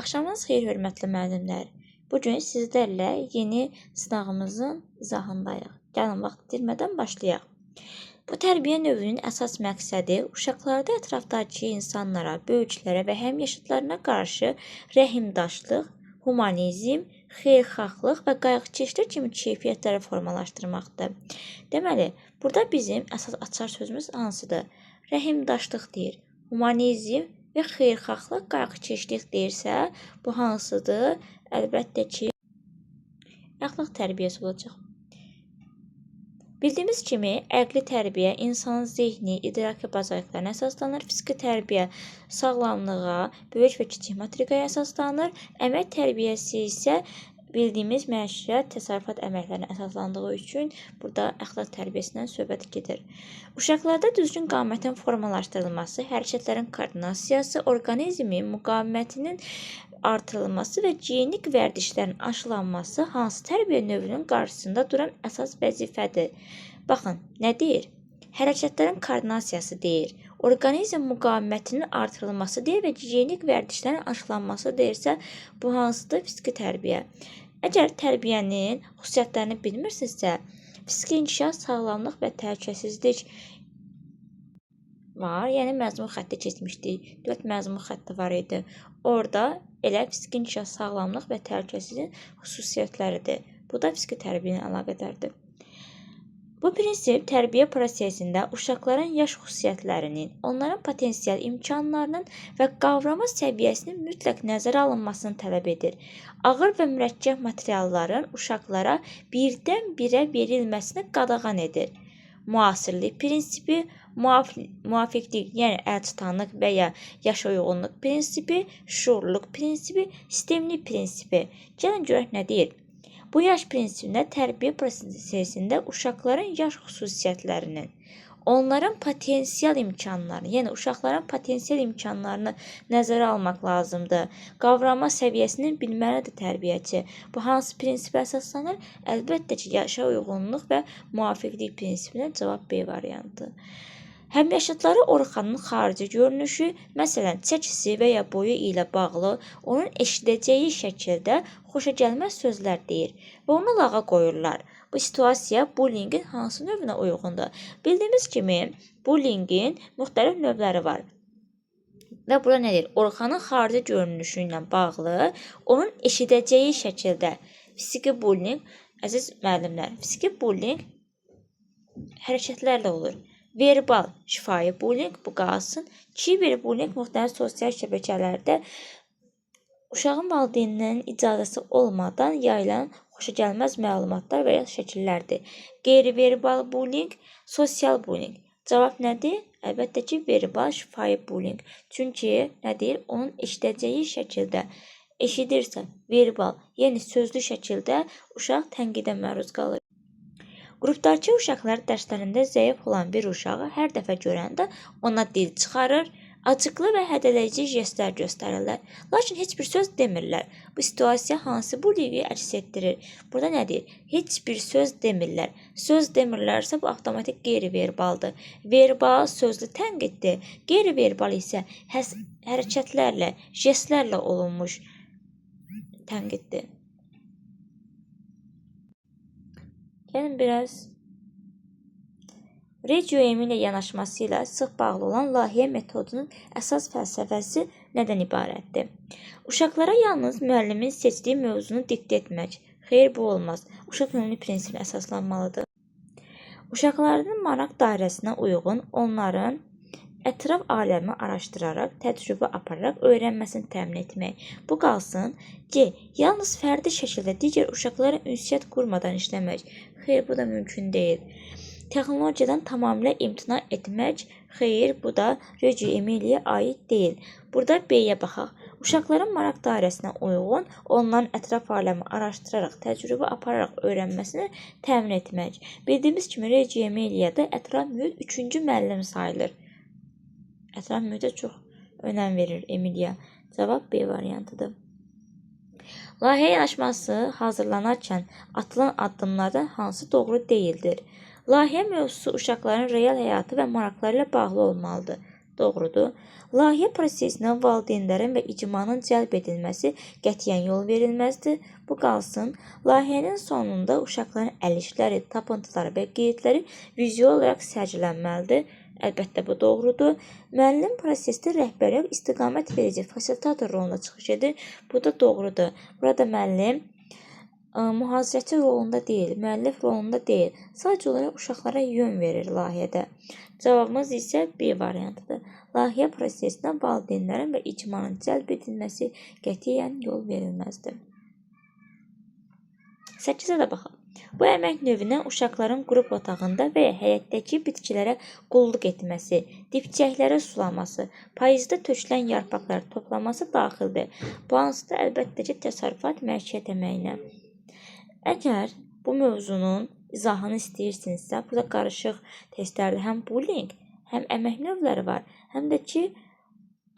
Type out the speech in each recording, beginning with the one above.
Axşamınız xeyir, hörmətli müəllimlər. Bugün sizlərlə yeni sınağımızın izahındayıq. Gəlin, vaxt itirmədən başlayaq. Bu tərbiyə növünün əsas məqsədi uşaqlarda ətrafdakı insanlara, böyüklərə və həmyaşıdlarına qarşı rəhimdaşlıq, humanizm, xeyirxahlıq və qayğıkeşlik kimi keyfiyyətləri formalaşdırmaqdır. Deməli, burada bizim əsas açar sözümüz hansıdır? Rəhimdaşlıq deyir, humanizm və xeyirxahlıq, qayğıkeşlik deyirsə, bu hansıdır? Əlbəttə ki, əxlaq tərbiyəsi olacaq. Bildiyimiz kimi, əqli tərbiyə insanın zehni, idraki bacarıqlarına əsaslanır, fiziki tərbiyə sağlamlığa, böyük və kiçik matrikaya əsaslanır, əmək tərbiyəsi isə bildiyimiz məişət, təsərrüfat əməklərinə əsaslandığı üçün burada əxlaq tərbiyəsindən söhbət gedir. Uşaqlarda düzgün qamətin formalaşdırılması, hərəkətlərin koordinasiyası, orqanizmin müqavimətinin artırılması və gigiyenik vərdişlərin aşılanması hansı tərbiyə növünün qarşısında duran əsas vəzifədir? Baxın, nə deyir? Hərəkətlərin koordinasiyası deyir, orqanizm müqavimətinin artırılması deyir və gigiyenik vərdişlərin aşılanması deyirsə, bu hansıdır? Fiziki tərbiyə. Əgər tərbiyənin xüsusiyyətlərini bilmirsinizsə, fiziki inkişaf, sağlamlıq və təhlükəsizlik var. Yəni, məzmun xətti keçmişdik. 4 məzmun xətti var idi. Orada elə fiziki inkişaf, sağlamlıq və təhlükəsizliyin xüsusiyyətləridir. Bu da fiziki tərbiyə ilə əlaqədardır. Bu prinsip tərbiyə prosesində uşaqların yaş xüsusiyyətlərinin, onların potensial imkanlarının və qavrama səviyyəsinin mütləq nəzərə alınmasını tələb edir. Ağır və mürəkkəb materialların uşaqlara birdən-birə verilməsini qadağan edir. Müasirlik prinsipi, müvafiqlik, yəni əlçatanlıq və ya yaşa uyğunluq prinsipi, şuurluq prinsipi, sistemli prinsipi. Gəlin görək nə deyir? Bu yaş prinsipində tərbiyə prosesində uşaqların yaş xüsusiyyətlərinin, onların potensial imkanlarını, yəni uşaqların potensial imkanlarını nəzərə almaq lazımdır. Qavrama səviyyəsini bilməlidir tərbiyəçi. Bu hansı prinsipə əsaslanır? Əlbəttə ki, yaşa uyğunluq və müvafiqlik prinsipinə cavab B variantı. Həmyaşıdları Orxanın xarici görünüşü, məsələn, çəkisi və ya boyu ilə bağlı onun eşidəcəyi şəkildə xoşagəlməz sözlər deyir və onu lağa qoyurlar. Bu situasiya bullyingin hansı növünə uyğundur? Bildiyimiz kimi, bullyingin müxtəlif növləri var. Və bura nə deyir? Orxanın xarici görünüşü ilə bağlı onun eşidəcəyi şəkildə fiziki bullying, əziz müəllimlər, fiziki bullying hərəkətlərlə olur. Verbal şifahi bullying, bu qalsın. Kiberbullying müxtəlif sosial şəbəkələrdə uşağın valideynlərinin icazəsi olmadan yayılan xoşagəlməz məlumatlar və ya şəkillərdir. Qeyri-verbal bullying, sosial bullying. Cavab nədir? Əlbəttə ki, verbal şifahi bullying. Çünki nədir? Onun eşidəcəyi şəkildə eşidirsə, verbal, yəni sözlü şəkildə uşaq tənqidə məruz qalır. Qrupdakı uşaqlar dərslərində zəif olan bir uşağı hər dəfə görəndə ona dil çıxarır, acıqlı və hədələyici jestlər göstərirlər. Lakin heç bir söz demirlər. Bu situasiya hansı bullyingi əks etdirir? Burada nə deyir? Heç bir söz demirlər. Söz demirlərsə bu avtomatik qeyri-verbaldır. Verbal sözlü tənqiddir. Qeyri-verbal isə hərəkətlərlə, jestlərlə olunmuş tənqiddir. Gəlin biraz Reggio Emilia yanaşması ilə sıx bağlı olan layihə metodunun əsas fəlsəfəsi nədən ibarətdir? Uşaqlara yalnız müəllimin seçdiyi mövzunu diktə etmək. Xeyr, bu olmaz. Uşaq yönümlü prinsipinə əsaslanmalıdır. Uşaqların maraq dairəsinə uyğun onların ətraf aləmi araşdıraraq, təcrübə apararaq öyrənməsini təmin etmək. Bu qalsın. C. Yalnız fərdi şəkildə digər uşaqlara ünsiyyət qurmadan işləmək. Xeyr, bu da mümkün deyil. Texnologiyadan tamamilə imtina etmək. Xeyr, bu da Reggio Emilia'ya aid deyil. Burada B-yə baxaq. Uşaqların maraq dairəsinə uyğun onların ətraf aləmi araşdıraraq, təcrübə apararaq öyrənməsini təmin etmək. Bildiyimiz kimi Reggio Emilia'da ətraf mühit 3-cü müəllim sayılır. Ətraf mühitə çox önəm verir Emilia. Cavab B variantıdır. Layihə yanaşması hazırlanarkən atılan addımlardan hansı doğru deyildir? Layihə mövzusu uşaqların real həyatı və maraqları ilə bağlı olmalıdır. Doğrudur. Layihə prosesinə valideynlərin və icmanın cəlb edilməsi qətiyyən yol verilməzdir. Bu qalsın. Layihənin sonunda uşaqların əl işləri, tapıntıları və qeydləri vizual olaraq sərgilənməlidir. Əlbəttə bu doğrudur. Müəllim prosesdə rəhbərlik, istiqamət verici, fasilitator rolunda çıxış edir. Bu da doğrudur. Burada müəllim mühazirəçi rolunda deyil, müəllif rolunda deyil. Sadəcə olaraq uşaqlara yön verir layihədə. Cavabımız isə B variantıdır. Layihə prosesinə valideynlərin və icmanın cəlb edilməsi qətiyyən yol verilməzdir. 8-ə də baxaq. Bu əmək növünə uşaqların qrup otağında və ya həyətdəki bitkilərə qulluq etməsi, dibçəklərə sulaması, payızda tökülən yarpaqları toplaması daxildir. Bu hansı da əlbəttə ki, təsərrüfat məişət əməyinə. Əgər bu mövzunun izahını istəyirsinizsə, burada qarışıq testlərdə həm bullying, həm əmək növləri var, həm də ki,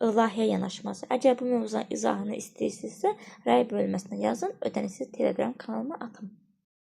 layihə yanaşması. Əgər bu mövzunun izahını istəyirsinizsə, rəy bölməsinə yazın, ödənişsiz Telegram kanalıma atın.